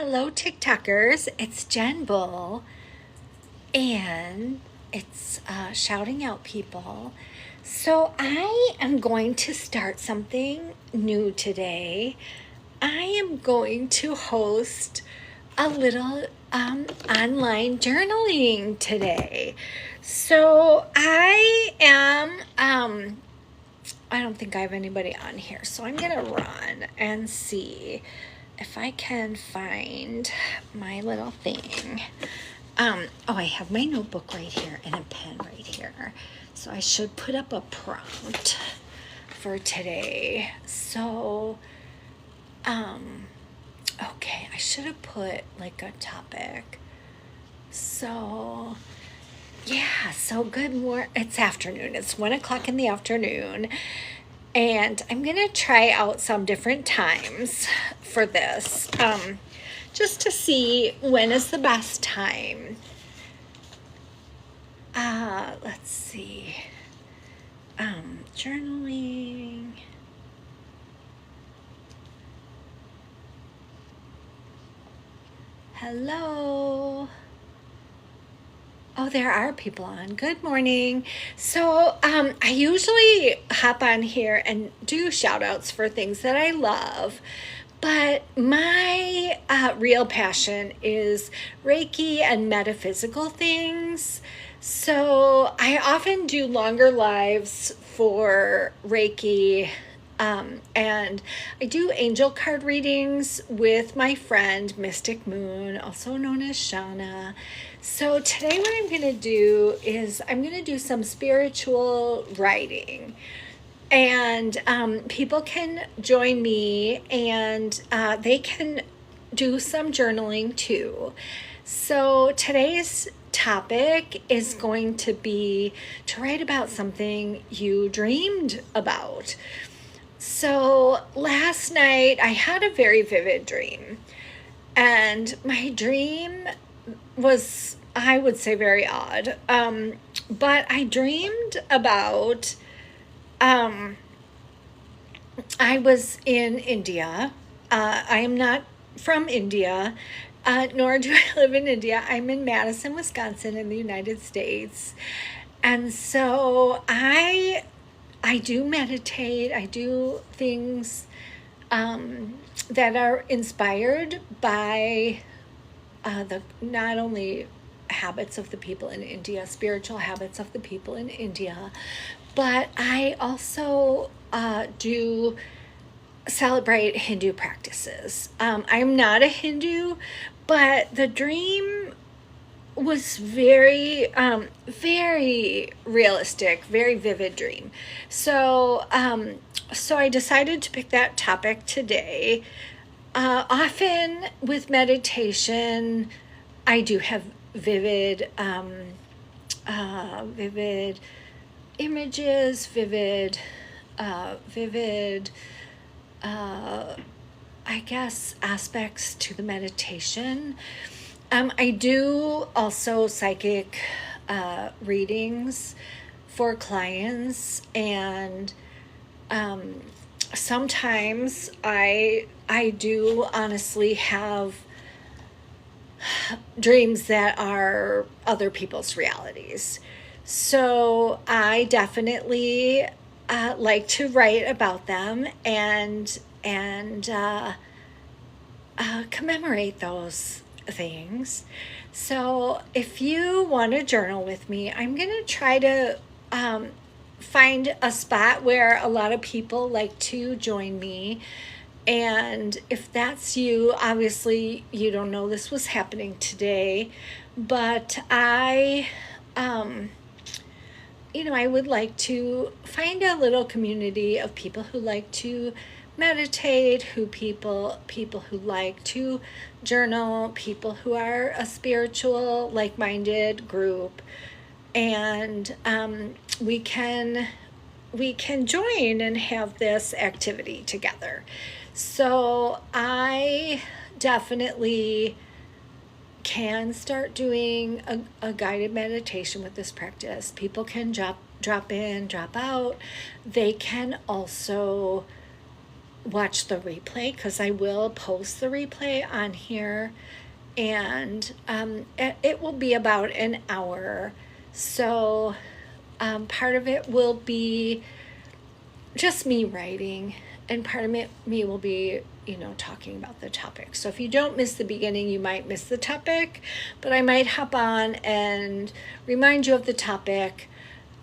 Hello, TikTokers. It's Jen Bull, and it's shouting out people. So, I am going to start something new today. I am going to host a little online journaling today. So, I don't think I have anybody on here, so I'm going to run and see if I can find my little thing. I have my notebook right here and a pen right here. So I should put up a prompt for today. So, okay, I should have put like a topic. So, yeah, so good morning. It's afternoon. It's 1:00 in the afternoon. And I'm going to try out some different times for this, just to see when is the best time. Let's see. Journaling. Hello. Oh, there are people on. Good morning. So I usually hop on here and do shout outs for things that I love. But my real passion is Reiki and metaphysical things. So I often do longer lives for Reiki. And I do angel card readings with my friend Mystic Moon, also known as Shauna. So today what I'm going to do is I'm going to do some spiritual writing. And people can join me and they can do some journaling too. So today's topic is going to be to write about something you dreamed about. So last night I had a very vivid dream, and my dream was, I would say, very odd. But I dreamed about, I was in India. I am not from India, nor do I live in India. I'm in Madison, Wisconsin in the United States. And so I do meditate. I do things that are inspired by the not only habits of the people in India, spiritual habits of the people in India, but I also do celebrate Hindu practices. I'm not a Hindu, but the dream was very realistic, very vivid dream. So I decided to pick that topic today. Often with meditation, I do have vivid images, vivid I guess aspects to the meditation. I do also psychic readings for clients, and sometimes I do honestly have dreams that are other people's realities. So I definitely like to write about them and commemorate those things. So if you want to journal with me, I'm going to try to find a spot where a lot of people like to join me. And if that's you, obviously you don't know this was happening today, but I would like to find a little community of people who like to meditate, people who like to journal, people who are a spiritual, like-minded group, and we can join and have this activity together. So I definitely can start doing a guided meditation with this practice. People can drop in, drop out. They can also watch the replay, because I will post the replay on here, and it will be about an hour. So part of it will be just me writing, and part of me will be, talking about the topic. So if you don't miss the beginning, you might miss the topic, but I might hop on and remind you of the topic.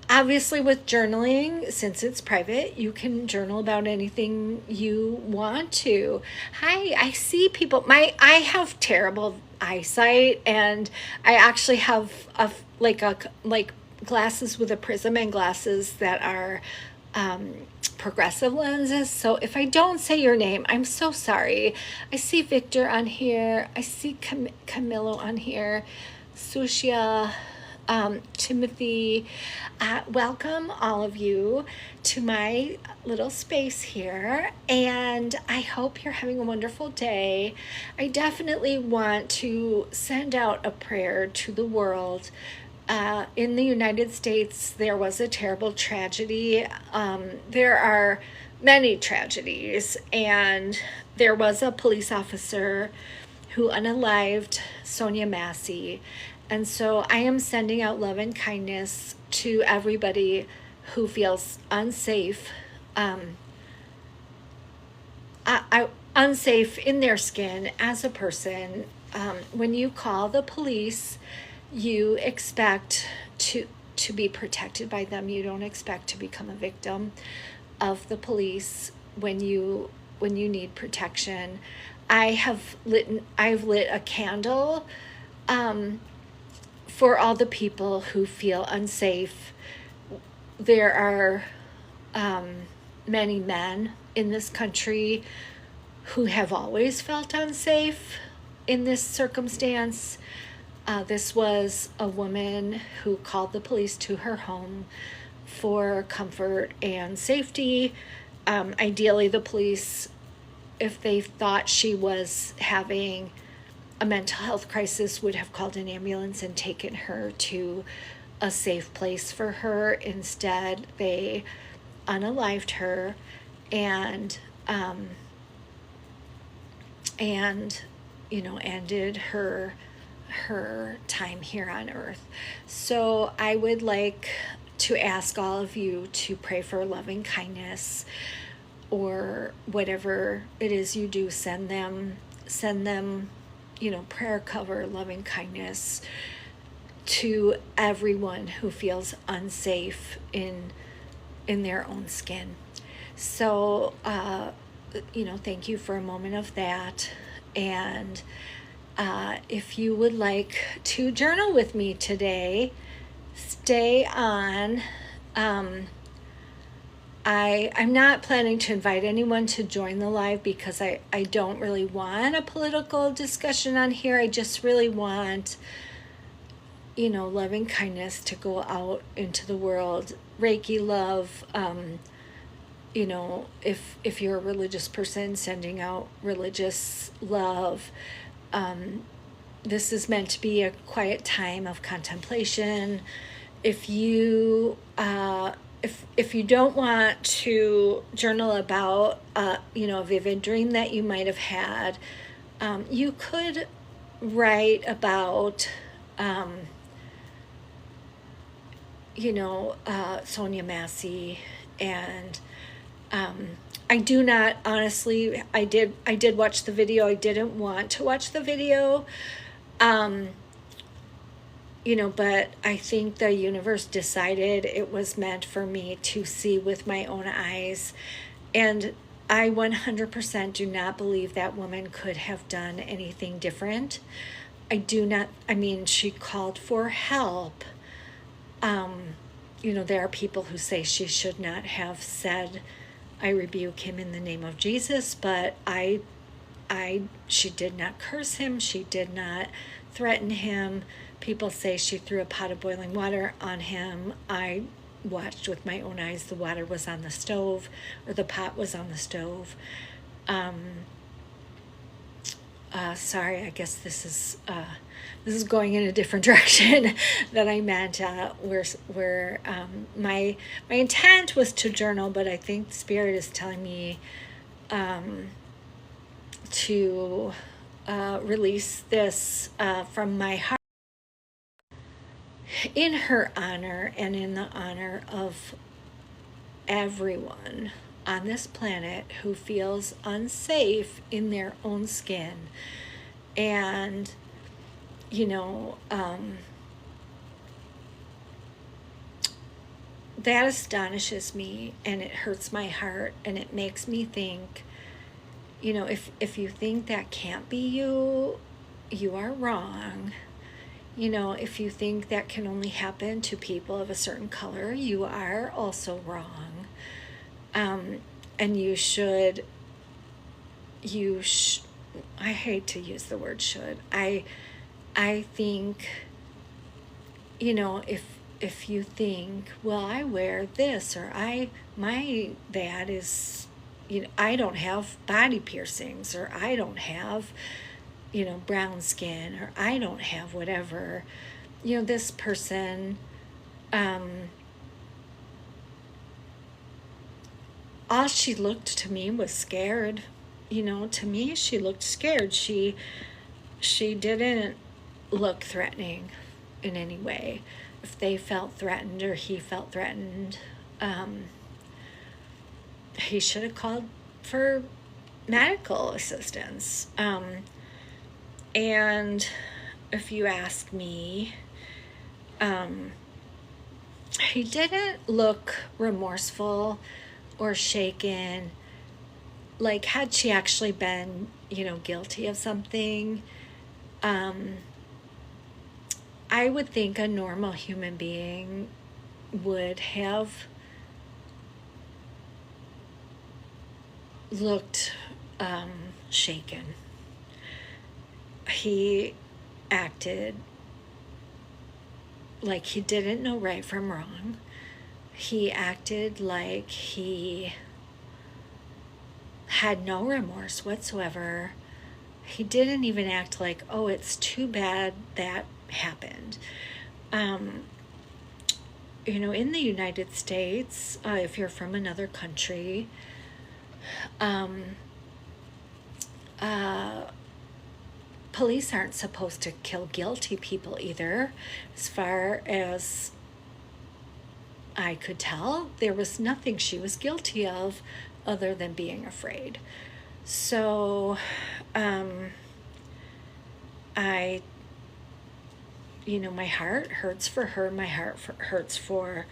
Obviously, with journaling, since it's private, you can journal about anything you want to. Hi, I see people. I have terrible eyesight, and I actually have like glasses with a prism, and glasses that are progressive lenses. So if I don't say your name, I'm so sorry. I see Victor on here. I see Camilo on here. Sushia. Timothy, welcome all of you to my little space here, and I hope you're having a wonderful day. I definitely want to send out a prayer to the world. In the United States, there was a terrible tragedy. There are many tragedies, and there was a police officer who unalived Sonya Massey. And so I am sending out love and kindness to everybody who feels unsafe, unsafe in their skin as a person. When you call the police, you expect to be protected by them. You don't expect to become a victim of the police when you need protection. I've lit a candle for all the people who feel unsafe. There are many men in this country who have always felt unsafe in this circumstance. This was a woman who called the police to her home for comfort and safety. Ideally, the police, if they thought she was having a mental health crisis, would have called an ambulance and taken her to a safe place for her. Instead, they unalived her and ended her time here on earth. So I would like to ask all of you to pray for loving kindness, or whatever it is you do. Send them prayer cover, loving kindness to everyone who feels unsafe in their own skin. So, thank you for a moment of that. And if you would like to journal with me today, stay on. I'm not planning to invite anyone to join the live, because I don't really want a political discussion on here. I just really want, loving kindness to go out into the world. Reiki love, if you're a religious person, sending out religious love. This is meant to be a quiet time of contemplation. If you if you don't want to journal about a vivid dream that you might have had, you could write about Sonya Massey. And I do not, honestly, I did watch the video. I didn't want to watch the video, but I think the universe decided it was meant for me to see with my own eyes. And I 100% do not believe that woman could have done anything different. She called for help. There are people who say she should not have said, "I rebuke him in the name of Jesus," but she did not curse him. She did not threaten him. People say she threw a pot of boiling water on him. I watched with my own eyes. The water was on the stove, or the pot was on the stove. Sorry, I guess this is going in a different direction than I meant. My intent was to journal, but I think Spirit is telling me to release this from my heart in her honor and in the honor of everyone on this planet who feels unsafe in their own skin. And, you know, that astonishes me, and it hurts my heart, and it makes me think, you know, if you think that can't be you, you are wrong. You know, if you think that can only happen to people of a certain color, you are also wrong. And I hate to use the word should. I think, you know, if you think, well, I wear this, or that is, you know, I don't have body piercings, or I don't have, you know, brown skin, or I don't have whatever, you know, this person, all she looked to me was scared. You know, to me, she looked scared. She didn't look threatening in any way. If they felt threatened or he felt threatened, he should have called for medical assistance. And if you ask me, he didn't look remorseful or shaken. Like, had she actually been, you know, guilty of something, I would think a normal human being would have looked shaken. He acted like he didn't know right from wrong. He acted like he had no remorse whatsoever. He didn't even act like, oh, it's too bad that happened. You know, in the United States, if you're from another country, police aren't supposed to kill guilty people either. As far as I could tell, there was nothing she was guilty of other than being afraid. So, you know, my heart hurts for her. My heart hurts for,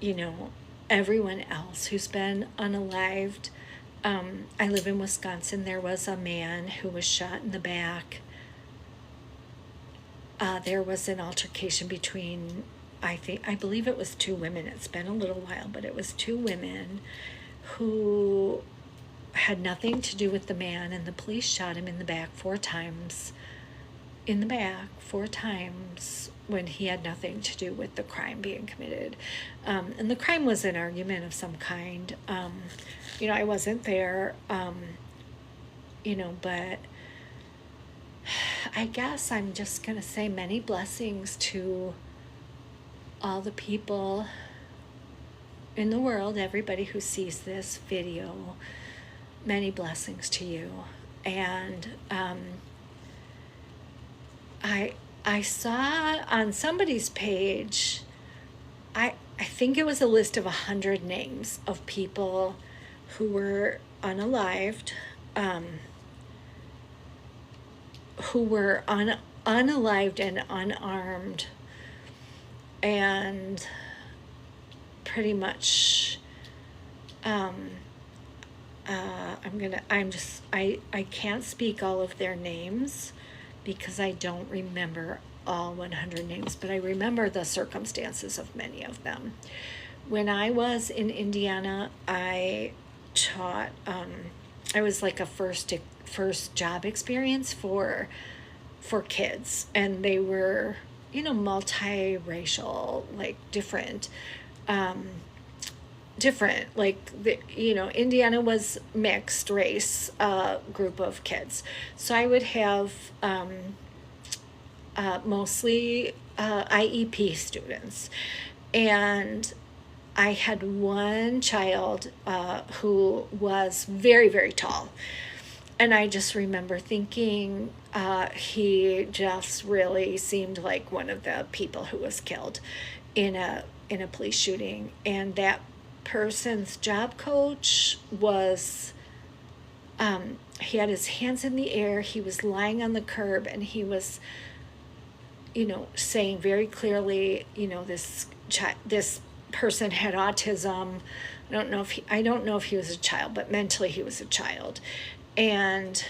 you know, everyone else who's been unalived. I live in Wisconsin. There was a man who was shot in the back. There was an altercation between, I believe it was two women. It's been a little while, but it was two women who had nothing to do with the man, and the police shot him in the back 4 times. In the back 4 times when he had nothing to do with the crime being committed. And the crime was an argument of some kind. You know, I wasn't there, you know, but I guess I'm just going to say many blessings to all the people in the world, everybody who sees this video. Many blessings to you. And I saw on somebody's page, I think it was a list of 100 names of people who were unalived, who were unalived and unarmed, and pretty much, I can't speak all of their names because I don't remember all 100 names, but I remember the circumstances of many of them. When I was in Indiana, I taught, I was like a first job experience for kids, and they were, you know, multiracial, like different, you know, Indiana was mixed race group of kids. So I would have mostly IEP students, and I had one child who was very, very tall. And I just remember thinking he just really seemed like one of the people who was killed in a police shooting. And that person's job coach was, he had his hands in the air. He was lying on the curb, and he was, saying very clearly, this person had autism. I don't know if he was a child, but mentally he was a child. And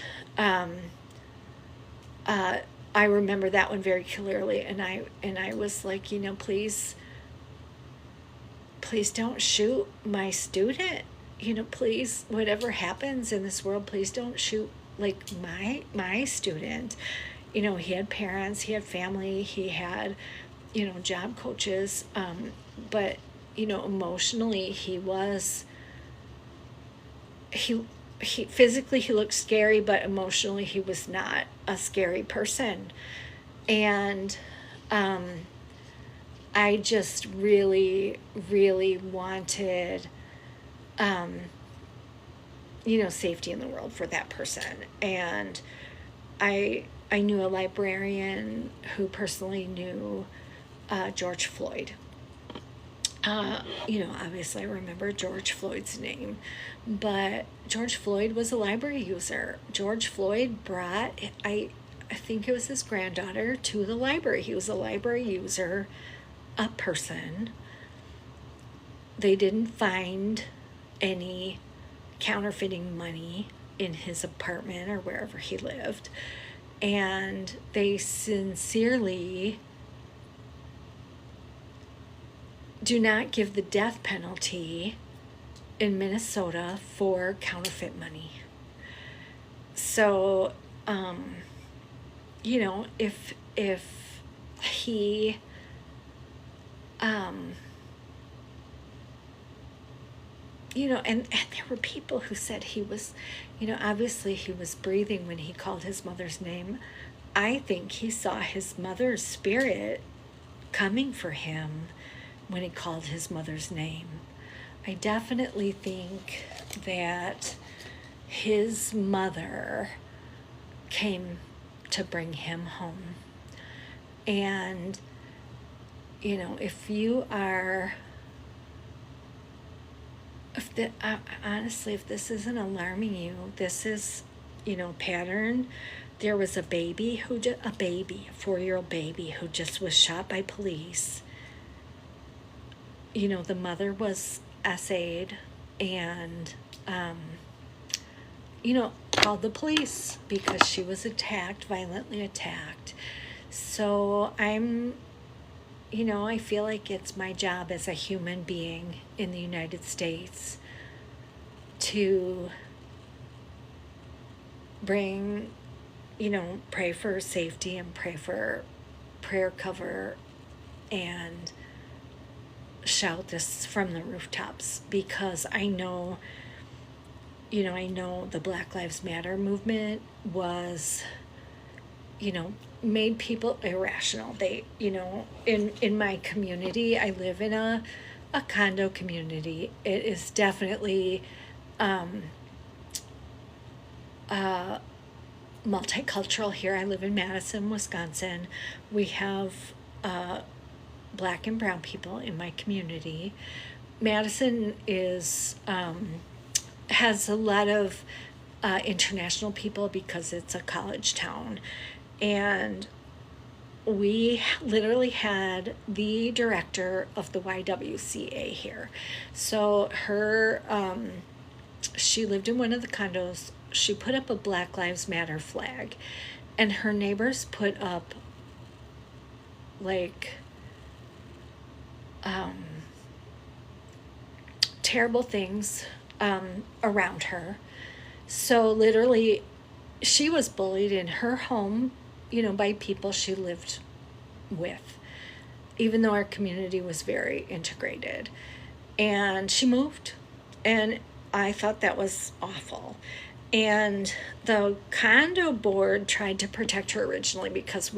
I remember that one very clearly, and I was like, please don't shoot my student. Please, whatever happens in this world, please don't shoot like my student. He had parents, he had family, he had job coaches, but emotionally he physically he looked scary, but emotionally he was not a scary person. And I just really, really wanted safety in the world for that person. And I knew a librarian who personally knew George Floyd. Obviously I remember George Floyd's name, but George Floyd was a library user. George Floyd brought, I think it was his granddaughter, to the library. He was a library user, a person. They didn't find any counterfeiting money in his apartment or wherever he lived. And they sincerely do not give the death penalty in Minnesota for counterfeit money. So, if he, and there were people who said he was, obviously he was breathing when he called his mother's name. I think he saw his mother's spirit coming for him when he called his mother's name. I definitely think that his mother came to bring him home. And, if you are, honestly, if this isn't alarming you, this is, pattern. There was a 4-year-old baby who just was shot by police. The mother was essayed and, called the police because she was violently attacked. So I feel like it's my job as a human being in the United States to bring, pray for safety and pray for prayer cover and shout this from the rooftops, because I know the Black Lives Matter movement was, made people irrational. They, in my community, I live in a condo community. It is definitely multicultural here. I live in Madison, Wisconsin. We have Black and brown people in my community. Madison is has a lot of international people because it's a college town, and we literally had the director of the YWCA here. So she lived in one of the condos. She put up a Black Lives Matter flag, and her neighbors put up terrible things around her. So literally she was bullied in her home, by people she lived with, even though our community was very integrated. And she moved, and I thought that was awful. And the condo board tried to protect her originally because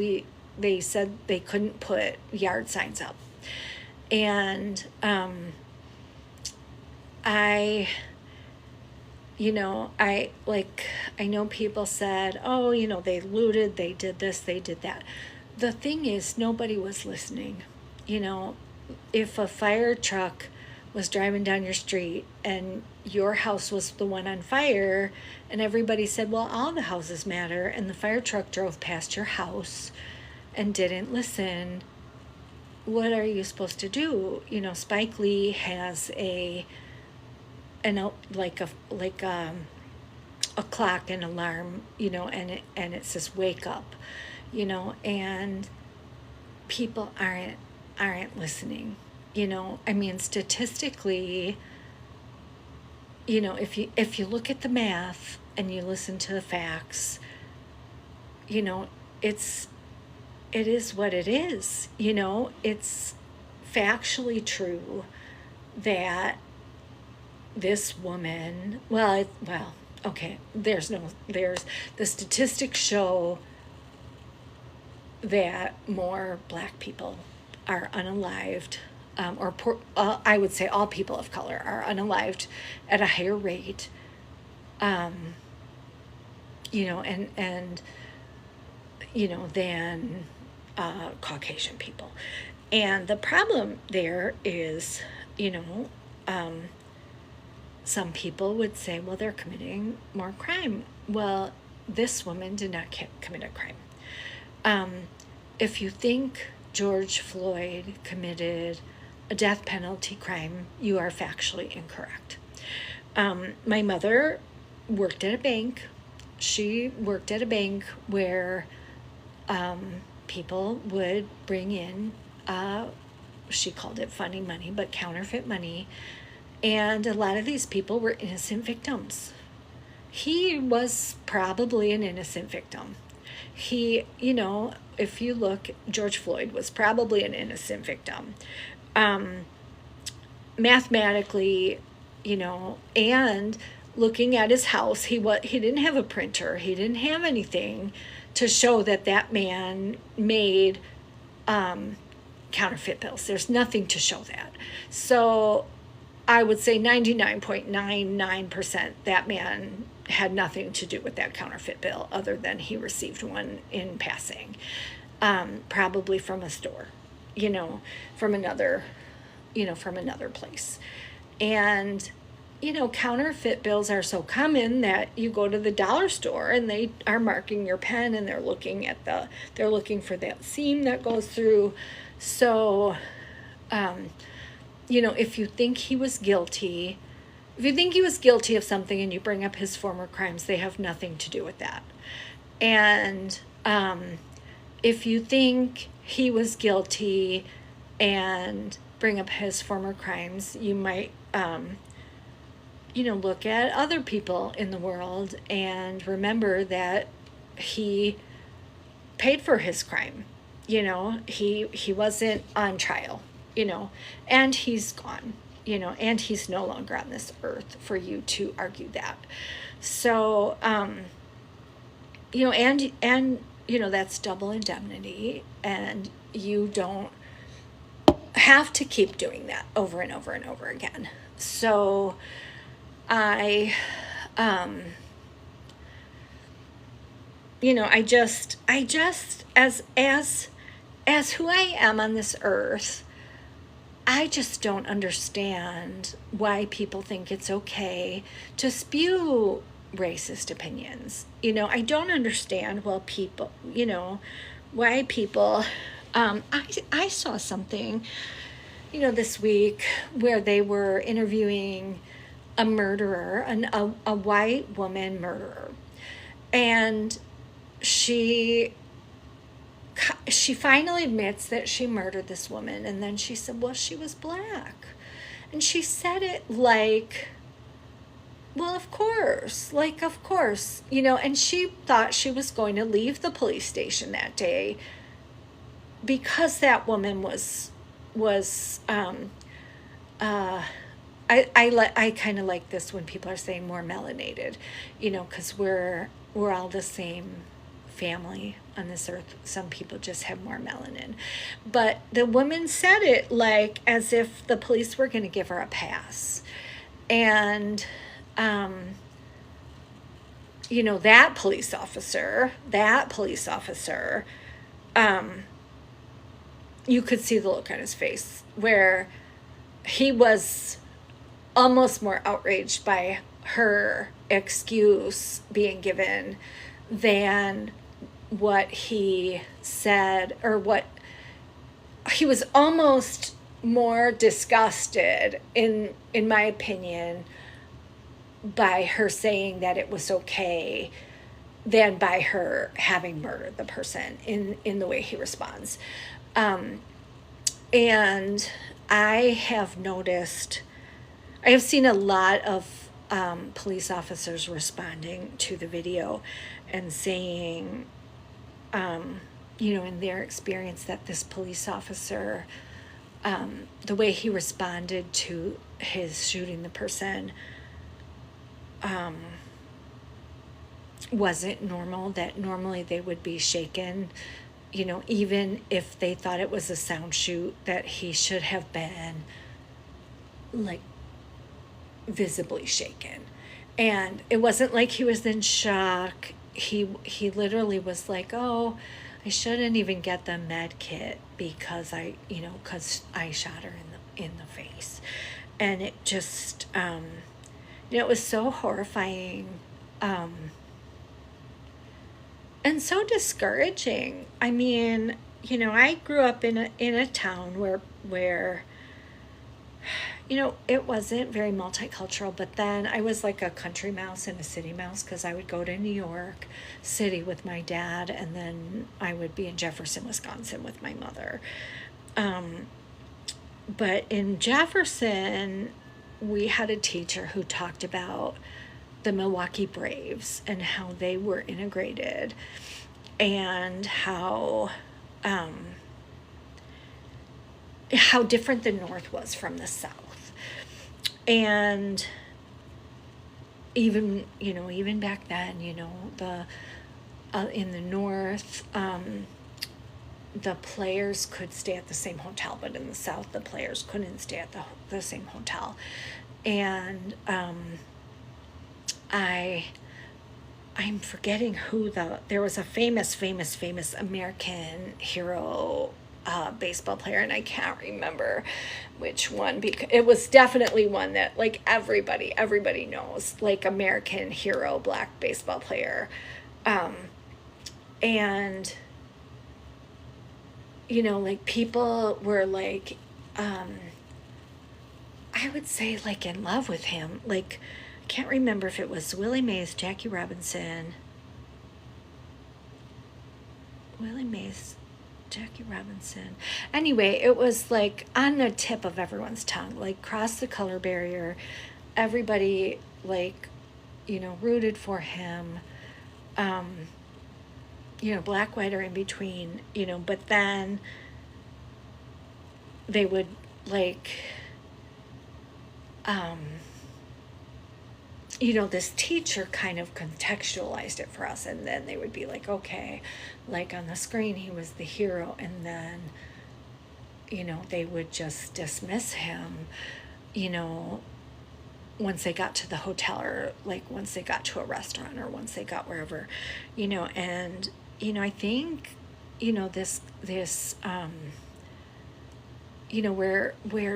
they said they couldn't put yard signs up. And I I know people said, oh, they looted, they did this, they did that. The thing is, nobody was listening. You know, if a fire truck was driving down your street and your house was the one on fire, and everybody said, well, all the houses matter, and the fire truck drove past your house and didn't listen, what are you supposed to do? Spike Lee has a clock, an alarm, and it says wake up, and people aren't listening. I mean, statistically, if you look at the math and you listen to the facts, it's it is what it is. It's factually true that this woman, okay, there's the statistics show that more black people are unalived, I would say all people of color are unalived at a higher rate, and than Caucasian people. And the problem there is, some people would say, well, they're committing more crime. Well, this woman did not commit a crime. If you think George Floyd committed a death penalty crime, you are factually incorrect. My mother worked at a bank. She worked at a bank where people would bring in, she called it funny money, but counterfeit money. And a lot of these people were innocent victims. He was probably an innocent victim. He, if you look, George Floyd was probably an innocent victim. Mathematically, and looking at his house, he didn't have a printer. He didn't have anything to show that man made counterfeit bills. There's nothing to show that. So I would say 99.99% that man had nothing to do with that counterfeit bill other than he received one in passing, probably from a store, from another place. And, counterfeit bills are so common that you go to the dollar store and they are marking your pen and they're looking for that seam that goes through. So, if you think he was guilty of something and you bring up his former crimes, they have nothing to do with that. And if you think he was guilty and bring up his former crimes, you might, look at other people in the world and remember that he paid for his crime. He wasn't on trial. And he's gone, and he's no longer on this earth for you to argue that. So, that's double indemnity, and you don't have to keep doing that over and over and over again. So I just as who I am on this earth, I just don't understand why people think it's okay to spew racist opinions. I don't understand why people, I saw something, this week where they were interviewing a murderer, a white woman murderer. And she finally admits that she murdered this woman, and then she said, well, she was black. And she said it like, well, of course, and she thought she was going to leave the police station that day because that woman was I kind of like this when people are saying more melanated, because we're all the same family on this earth. Some people just have more melanin. But the woman said it like as if the police were going to give her a pass. And, that police officer, you could see the look on his face where he was almost more outraged by her excuse being given than what he said, or what he was almost more disgusted, in my opinion, by her saying that it was okay than by her having murdered the person in the way he responds. And I have seen a lot of police officers responding to the video and saying, in their experience, that this police officer, the way he responded to his shooting the person, wasn't normal, that normally they would be shaken, even if they thought it was a sound shoot, that he should have been like visibly shaken. And it wasn't like he was in shock. He literally was like, oh, I shouldn't even get the med kit because I shot her in the face. And it just, it was so horrifying, and so discouraging. I mean, I grew up in a town where it wasn't very multicultural, but then I was like a country mouse and a city mouse, because I would go to New York City with my dad, and then I would be in Jefferson, Wisconsin with my mother. But in Jefferson, we had a teacher who talked about the Milwaukee Braves and how they were integrated, and how different the North was from the South. And even back then, the in the North, the players could stay at the same hotel, but in the South, the players couldn't stay at the same hotel. And I'm forgetting who there was a famous American hero baseball player, and I can't remember which one, because it was definitely one that like everybody knows, like American hero black baseball player. And like people were like, I would say like in love with him. Like, I can't remember if it was Willie Mays, Jackie Robinson. Anyway, it was like on the tip of everyone's tongue, like crossed the color barrier. Everybody like, rooted for him. Black, white, or in between, but then they would like, this teacher kind of contextualized it for us, and then they would be like, okay, like on the screen he was the hero, and then they would just dismiss him once they got to the hotel, or like once they got to a restaurant, or once they got wherever, and I think this where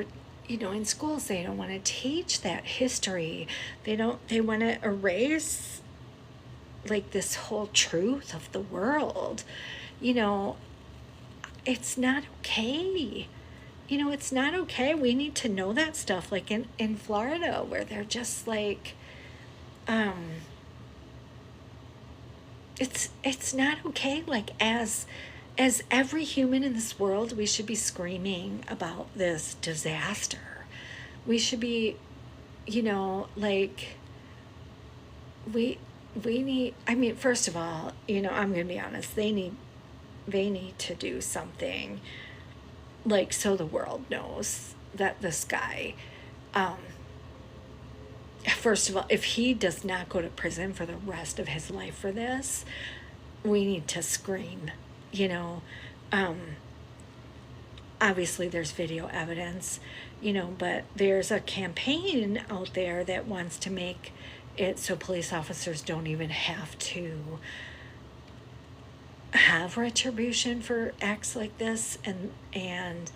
in schools they don't want to teach that history. They want to erase like this whole truth of the world. It's not okay. It's not okay. We need to know that stuff. Like in Florida, where they're just like, it's not okay. Like as every human in this world, we should be screaming about this disaster. We should be, like, we need, I mean, first of all, I'm going to be honest, they need to do something, like, so the world knows that this guy, first of all, if he does not go to prison for the rest of his life for this, we need to scream. obviously there's video evidence, but there's a campaign out there that wants to make it so police officers don't even have to have retribution for acts like this, and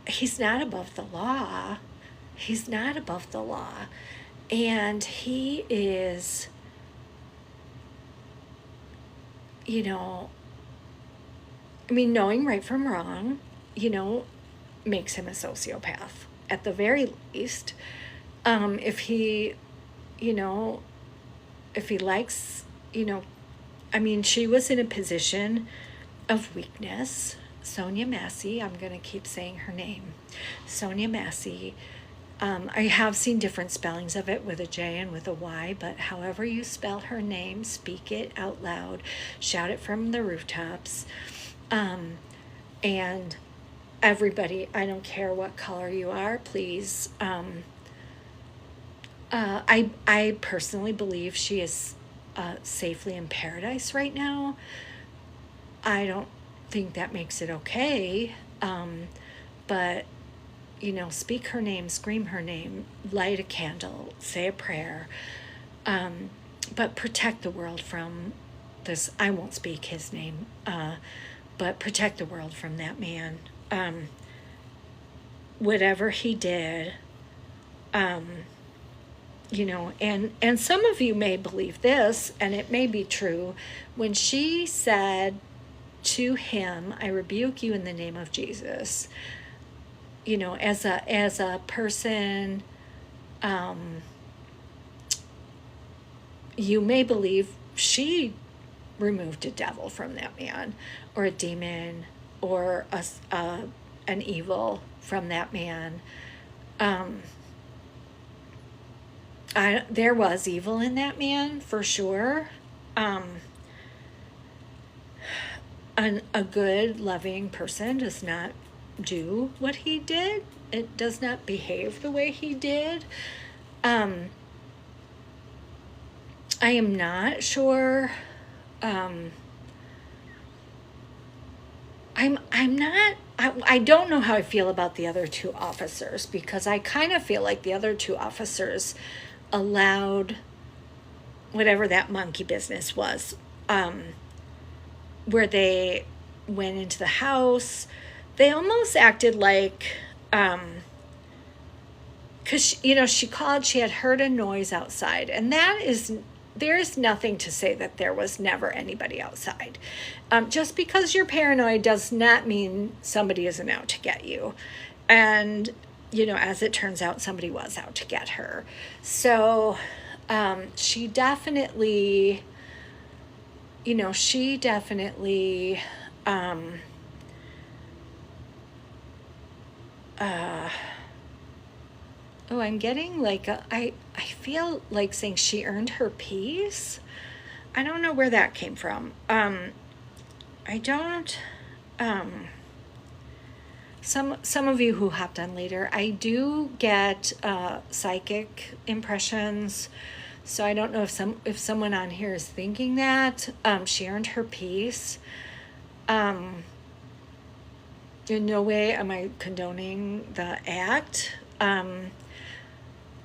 he's not above the law. He's not above the law. And he is, knowing right from wrong, makes him a sociopath at the very least. If he likes, she was in a position of weakness. Sonya Massey, I'm going to keep saying her name. Sonya Massey. I have seen different spellings of it with a J and with a Y, but however you spell her name, speak it out loud, shout it from the rooftops. And everybody, I don't care what color you are, please. I personally believe she is safely in paradise right now. I don't think that makes it okay, but speak her name, scream her name, light a candle, say a prayer, but protect the world from this. I won't speak his name, but protect the world from that man. Whatever he did, and some of you may believe this, and it may be true, when she said to him, I rebuke you in the name of Jesus, as a person, you may believe she removed a devil from that man, or a demon, or an evil from that man. There was evil in that man, for sure. A good, loving person does not do what he did. It does not behave the way he did. I am not sure. I don't know how I feel about the other two officers, because I kind of feel like the other two officers allowed whatever that monkey business was, where they went into the house. They almost acted like, because, she called, she had heard a noise outside. And there's nothing to say that there was never anybody outside. Just because you're paranoid does not mean somebody isn't out to get you. And, as it turns out, somebody was out to get her. So she definitely, I'm getting like I feel like saying she earned her peace. I don't know where that came from. I don't, some of you who hopped on later, I do get psychic impressions. So I don't know if someone on here is thinking that she earned her peace. In no way am I condoning the act.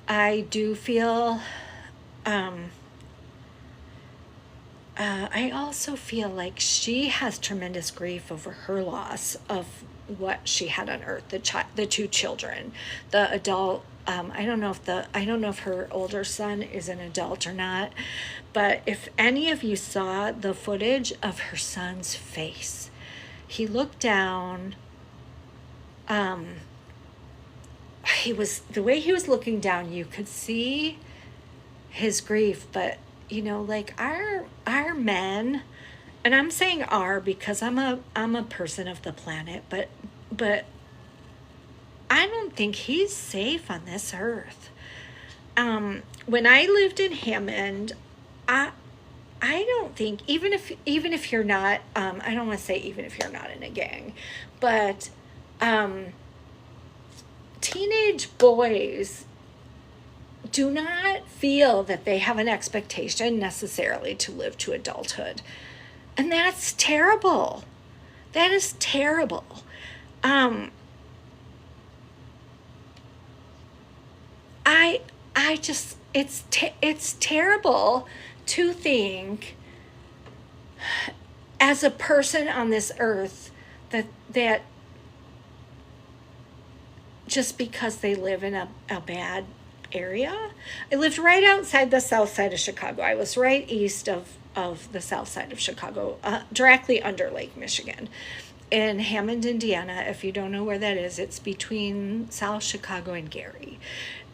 I do feel, I also feel like she has tremendous grief over her loss of what she had on earth, the two children, the adult. I don't know if her older son is an adult or not, but if any of you saw the footage of her son's face, he looked down. The way he was looking down, you could see his grief, but like our men, and I'm saying our because I'm a person of the planet, but I don't think he's safe on this earth. When I lived in Hammond, I don't think, even if you're not, I don't want to say even if you're not in a gang, but teenage boys do not feel that they have an expectation necessarily to live to adulthood. And that's terrible. That is terrible. um, I I just it's terrible to think as a person on this earth that just because they live in a bad area. I lived right outside the south side of Chicago. I was right east of the south side of Chicago, directly under Lake Michigan. In Hammond, Indiana. If you don't know where that is, it's between South Chicago and Gary.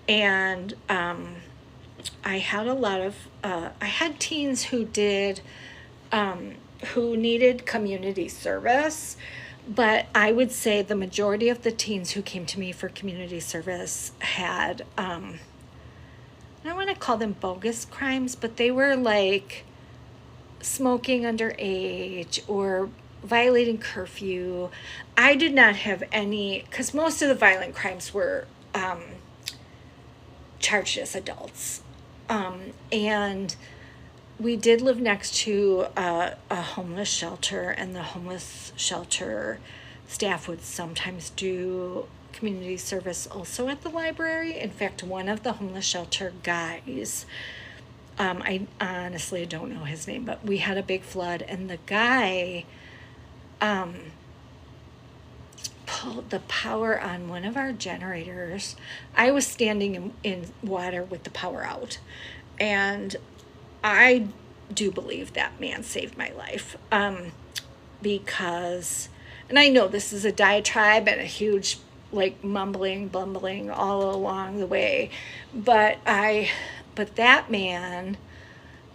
And I had a lot of, I had teens who needed community service, but I would say the majority of the teens who came to me for community service had, I don't want to call them bogus crimes, but they were like smoking underage or violating curfew. I did not have any, because most of the violent crimes were charged as adults. And we did live next to a homeless shelter, and the homeless shelter staff would sometimes do community service also at the library. In fact, one of the homeless shelter guys, I honestly don't know his name, but we had a big flood, and the guy pulled the power on one of our generators. I was standing in water with the power out, and I do believe that man saved my life, because, and I know this is a diatribe and a huge like mumbling, bumbling all along the way, but that man,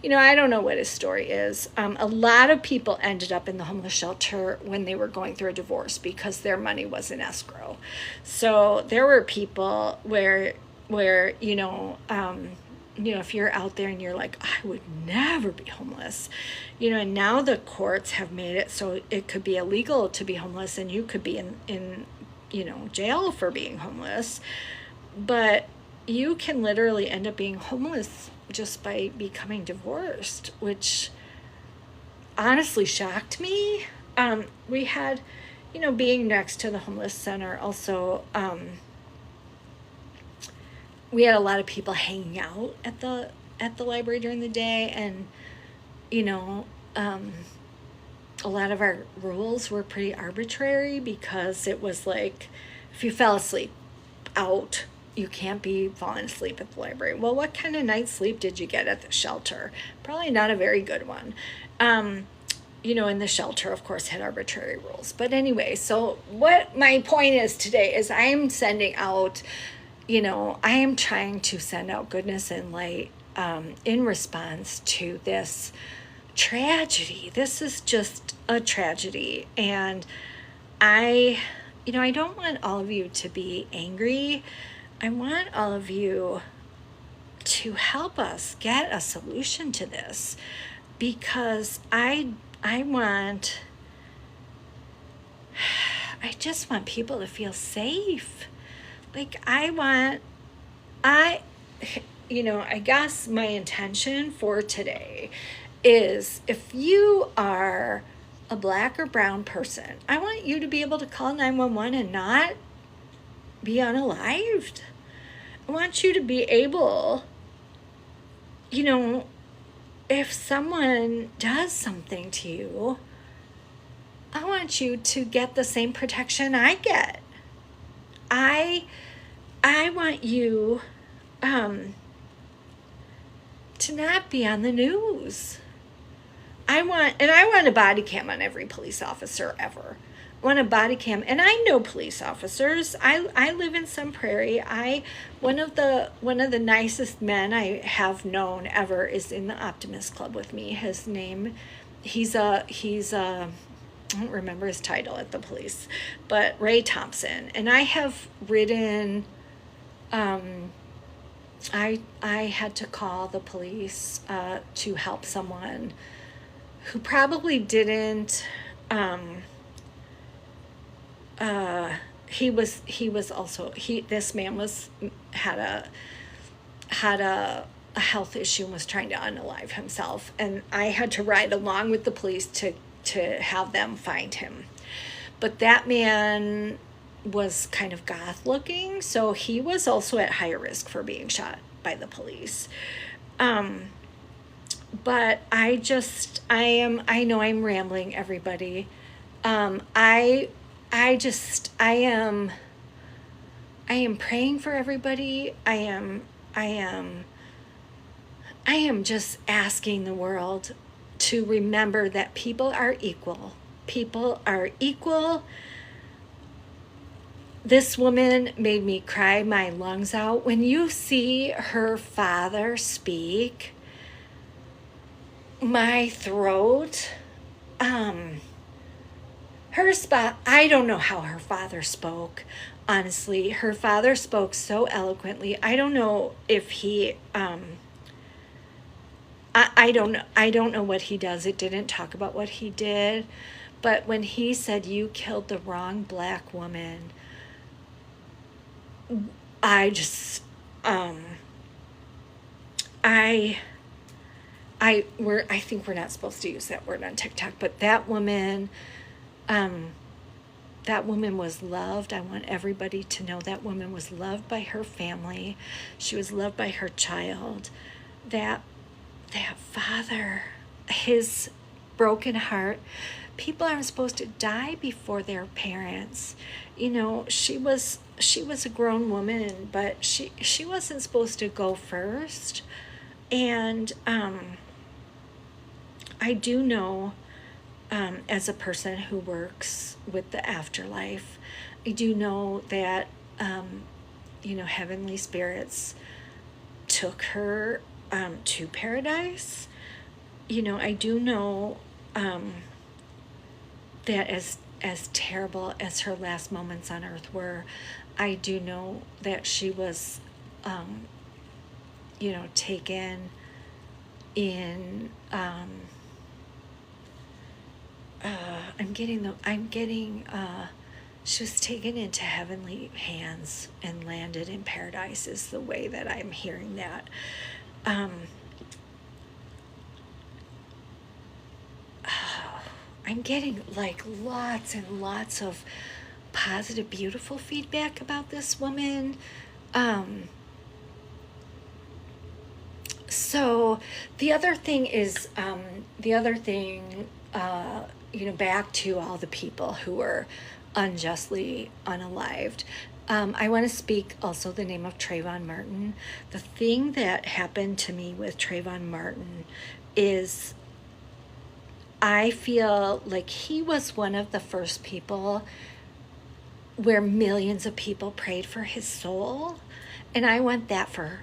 I don't know what his story is. A lot of people ended up in the homeless shelter when they were going through a divorce because their money was in escrow. So there were people where if you're out there and you're like, I would never be homeless, and now the courts have made it so it could be illegal to be homeless, and you could be in jail for being homeless, but you can literally end up being homeless just by becoming divorced, which honestly shocked me. We had, being next to the homeless center, also, we had a lot of people hanging out at the library during the day, and a lot of our rules were pretty arbitrary, because it was like, if you fell asleep out, you can't be falling asleep at the library. Well, what kind of night's sleep did you get at the shelter? Probably not a very good one. And the shelter, of course, had arbitrary rules. But anyway, so what my point is today is I am sending out, I am trying to send out goodness and light in response to this tragedy. This is just a tragedy. And I don't want all of you to be angry. I want all of you to help us get a solution to this, because I just want people to feel safe. Like I guess my intention for today is, if you are a black or brown person, I want you to be able to call 911 and not be unalived. I want you to be able, if someone does something to you, I want you to get the same protection I get. I want you to not be on the news. I want a body cam on every police officer ever. I want a body cam, and I know police officers. I live in Sun Prairie. One of the nicest men I have known ever is in the Optimist Club with me. His name, he's a I don't remember his title at the police, but Ray Thompson. And I have ridden, I had to call the police to help someone who probably didn't, this man had a health issue and was trying to unalive himself, and I had to ride along with the police to have them find him. But that man was kind of goth looking, so he was also at higher risk for being shot by the police. But I know I'm rambling, everybody. I am praying for everybody. I am just asking the world to remember that people are equal. People are equal. This woman made me cry my lungs out. When you see her father speak, my throat, I don't know how her father spoke. Honestly, her father spoke so eloquently. I don't know if he, I don't know. I don't know what he does. It didn't talk about what he did, but when he said, "You killed the wrong black woman," I just, I think we're not supposed to use that word on TikTok, but that woman was loved. I want everybody to know that woman was loved by her family. She was loved by her child. That father, his broken heart. People aren't supposed to die before their parents. She was a grown woman, but she wasn't supposed to go first. And I do know, as a person who works with the afterlife, I do know that heavenly spirits took her to paradise. I do know that as terrible as her last moments on earth were, I do know that she was taken in she was taken into heavenly hands and landed in paradise, is the way that I'm hearing that. I'm getting like lots and lots of positive, beautiful feedback about this woman. So the other thing is, back to all the people who were unjustly unalived. I want to speak also the name of Trayvon Martin. The thing that happened to me with Trayvon Martin is I feel like he was one of the first people where millions of people prayed for his soul. And I want that for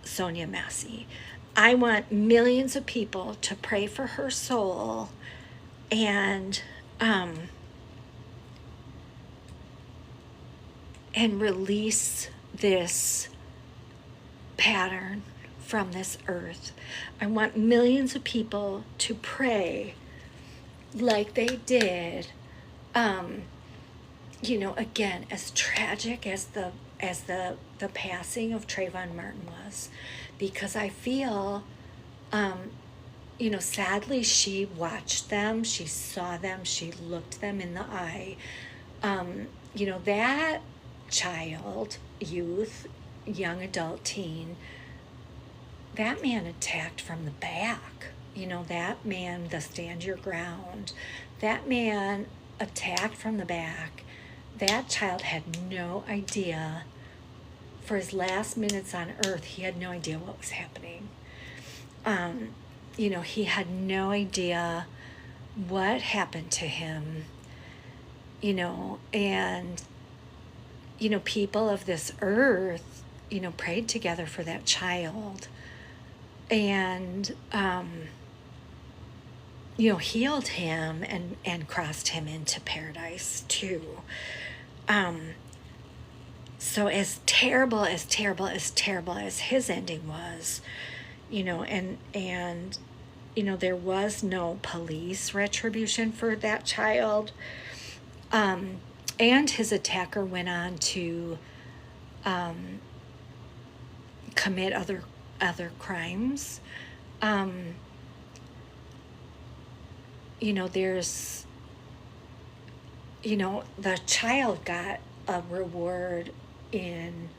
Sonya Massey. I want millions of people to pray for her soul and release this pattern from this earth. I want millions of people to pray like they did. Again, as tragic as the passing of Trayvon Martin was, because I feel, sadly, she watched them, she saw them, she looked them in the eye. That child, youth, young adult, teen, that man attacked from the back. That man, the stand your ground, that man attacked from the back. That child had no idea. For his last minutes on earth, he had no idea what was happening. He had no idea what happened to him, and, people of this earth, prayed together for that child and, healed him and crossed him into paradise too. So as terrible as his ending was, and there was no police retribution for that child. And his attacker went on to commit other crimes. There's, the child got a reward in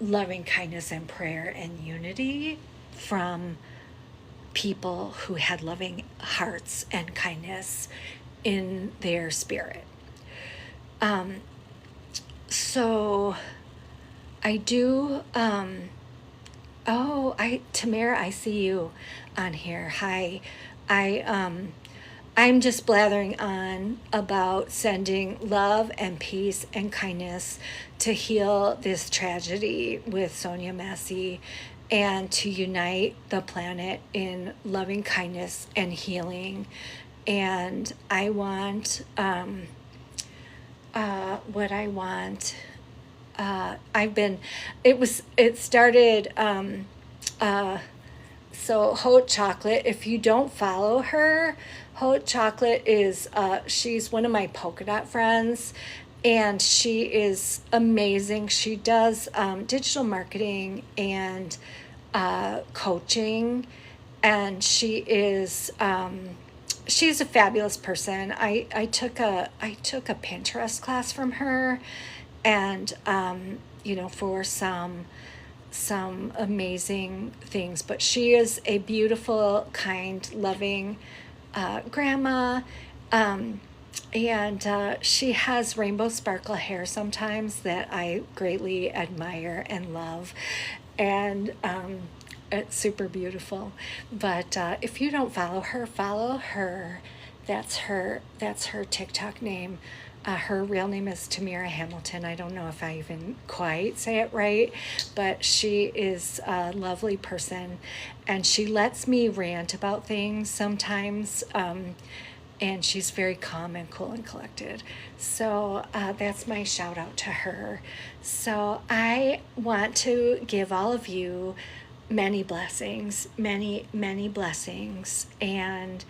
loving kindness and prayer and unity from people who had loving hearts and kindness in their spirit. So I do, Tamara, I see you on here. Hi. I'm just blathering on about sending love and peace and kindness to heal this tragedy with Sonya Massey and to unite the planet in loving kindness and healing. And I want, what I want, it started, so Haute Chocolate, if you don't follow her, Haute Chocolate is, she's one of my polka dot friends, and she is amazing. She does digital marketing and coaching, and she's a fabulous person. I took a Pinterest class from her, and for some amazing things. But she is a beautiful, kind, loving grandma, and she has rainbow sparkle hair sometimes that I greatly admire and love, and it's super beautiful. But if you don't follow her. That's her TikTok name. Her real name is Tamara Hamilton. I don't know if I even quite say it right, but she is a lovely person, and she lets me rant about things sometimes, and she's very calm and cool and collected. So that's my shout out to her. So I want to give all of you many blessings, many, many blessings, and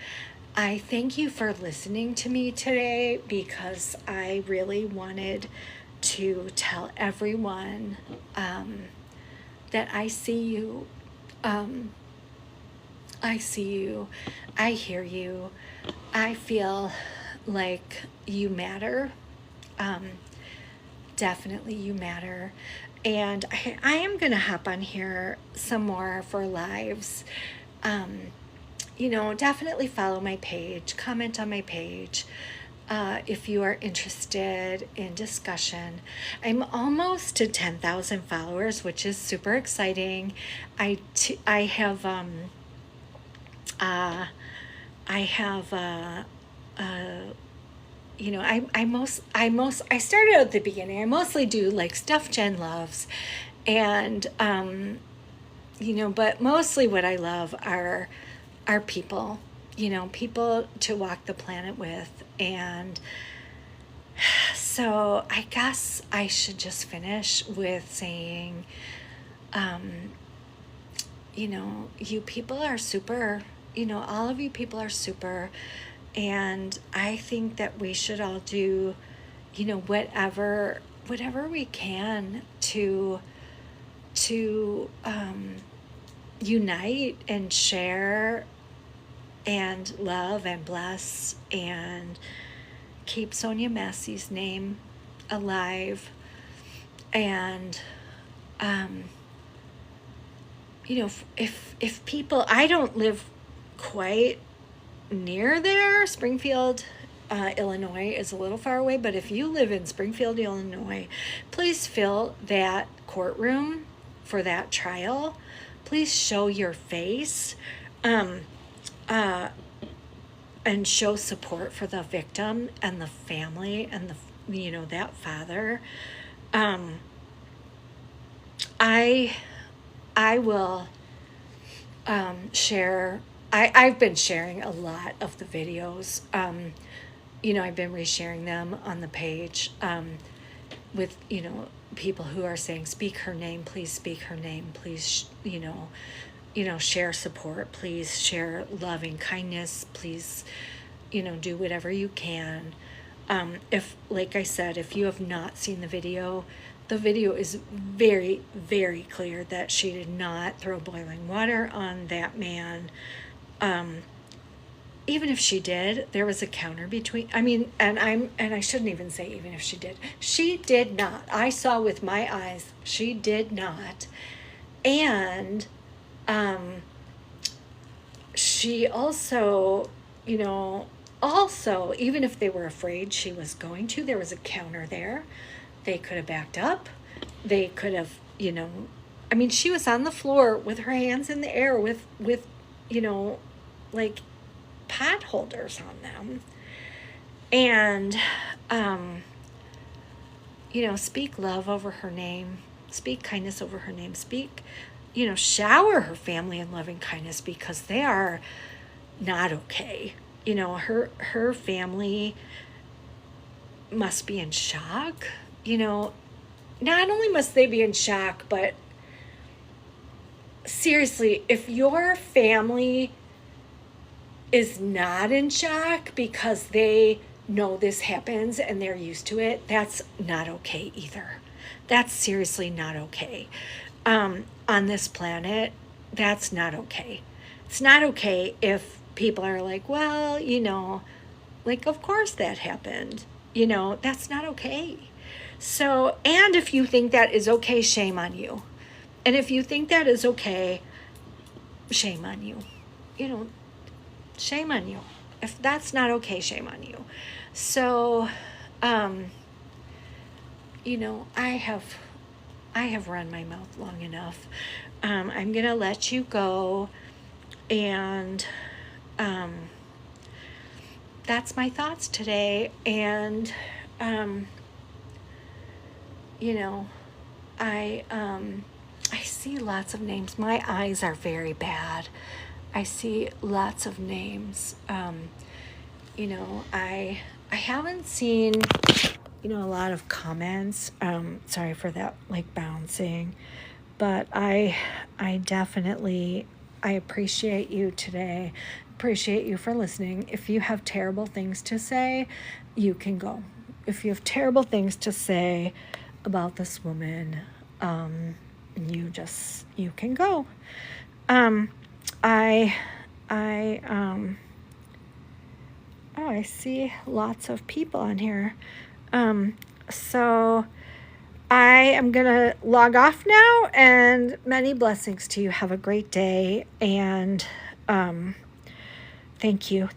I thank you for listening to me today, because I really wanted to tell everyone that I see you. I see you. I hear you. I feel like you matter. Definitely you matter. And I am going to hop on here some more for lives. Definitely follow my page, comment on my page if you are interested in discussion. I'm almost to 10,000 followers, which is super exciting. I started at the beginning. I mostly do like stuff Jen loves, and but mostly what I love are people, people to walk the planet with. And so I guess I should just finish with saying, you people are super, all of you people are super. And I think that we should all do, whatever we can to unite and share and love and bless and keep Sonya Massey's name alive. And if people, I don't live quite near there. Springfield, Illinois is a little far away, but if you live in Springfield, Illinois, please fill that courtroom for that trial. Please show your face, and show support for the victim and the family and that father. I will share. I've been sharing a lot of the videos. I've been resharing them on the page with people who are saying, speak her name, please speak her name, please share support, please share loving kindness, please do whatever you can. If, like I said, if you have not seen the video is very, very clear that she did not throw boiling water on that man. even if she did, there was a counter between, I mean, and I shouldn't even say even if she did. She did not. I saw with my eyes, she did not. And she also, also, even if they were afraid she was going to, there was a counter there. They could have backed up. They could have, I mean, she was on the floor with her hands in the air with, like pot holders on them. And, speak love over her name, speak kindness over her name, speak, shower her family in loving kindness, because they are not okay. Her family must be in shock. Not only must they be in shock, but seriously, if your family is not in shock because they know this happens and they're used to it, that's not okay either. That's seriously not okay. On this planet, that's not okay. It's not okay if people are like, well, like, of course that happened. That's not okay. So, and if you think that is okay, shame on you. And if you think that is okay, shame on you. Shame on you. If that's not okay, shame on you. So, I have run my mouth long enough. I'm going to let you go. And that's my thoughts today. And, I see lots of names. My eyes are very bad. I see lots of names. I haven't seen, a lot of comments. Sorry for that, like, bouncing. But I definitely, I appreciate you today. Appreciate you for listening. If you have terrible things to say, you can go. If you have terrible things to say about this woman, you can go. I see lots of people on here. So I am going to log off now, and many blessings to you. Have a great day. And, thank you.